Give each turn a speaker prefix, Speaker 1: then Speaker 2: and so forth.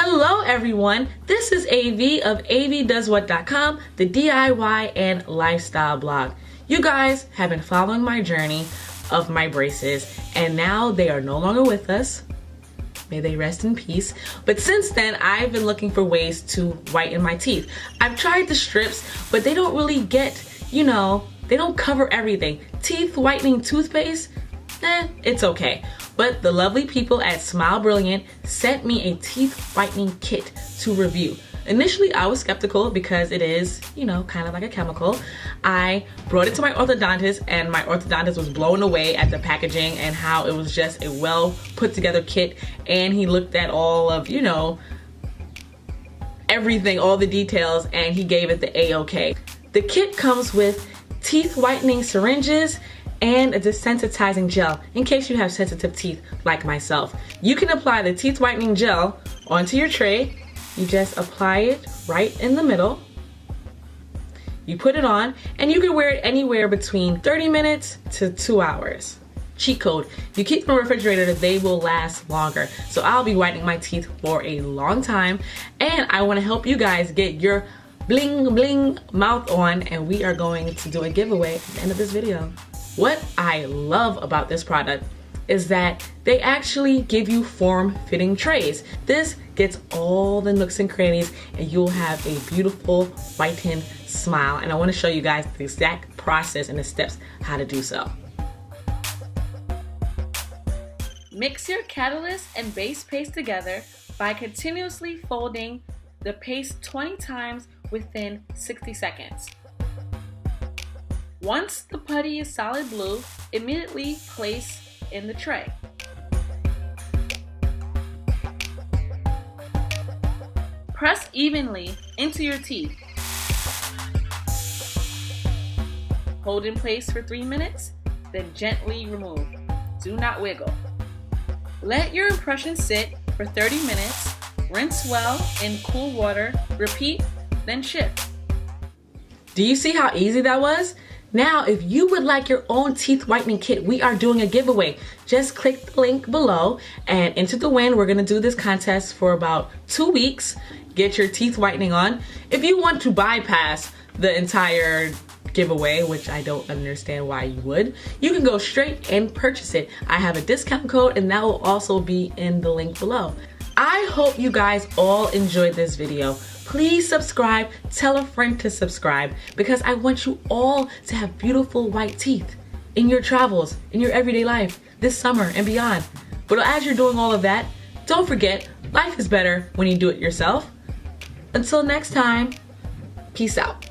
Speaker 1: Hello everyone, this is AV of avdoeswhat.com, the DIY and lifestyle blog. You guys have been following my journey of my braces and now they are no longer with us. May they rest in peace. But since then, I've been looking for ways to whiten my teeth. I've tried the strips, but they don't really get, they don't cover everything. Teeth whitening toothpaste, it's okay. But the lovely people at Smile Brilliant sent me a teeth whitening kit to review. Initially, I was skeptical because it is, kind of like a chemical. I brought it to my orthodontist and my orthodontist was blown away at the packaging and how it was just a well put together kit. And he looked at all of, everything, all the details, and he gave it the A-OK. The kit comes with teeth whitening syringes and a desensitizing gel in case you have sensitive teeth like myself. You can apply the teeth whitening gel onto your tray. You just apply it right in the middle. You put it on and you can wear it anywhere between 30 minutes to 2 hours. Cheat code, if you keep them in the refrigerator, they will last longer. So I'll be whitening my teeth for a long time and I want to help you guys get your bling bling mouth on, and we are going to do a giveaway at the end of this video. What I love about this product is that they actually give you form-fitting trays. This gets all the nooks and crannies and you'll have a beautiful whitened smile. And I want to show you guys the exact process and the steps how to do so. Mix your catalyst and base paste together by continuously folding the paste 20 times within 60 seconds. Once the putty is solid blue, immediately place in the tray. Press evenly into your teeth. Hold in place for 3 minutes, then gently remove. Do not wiggle. Let your impression sit for 30 minutes. Rinse well in cool water. Repeat, then shift. Do you see how easy that was? Now, if you would like your own teeth whitening kit, we are doing a giveaway. Just click the link below and enter to win. We're gonna do this contest for about 2 weeks. Get your teeth whitening on. If you want to bypass the entire giveaway, which I don't understand why you would, you can go straight and purchase it. I have a discount code and that will also be in the link below. I hope you guys all enjoyed this video. Please subscribe, tell a friend to subscribe because I want you all to have beautiful white teeth in your travels, in your everyday life, this summer and beyond. But as you're doing all of that, don't forget, life is better when you do it yourself. Until next time, peace out.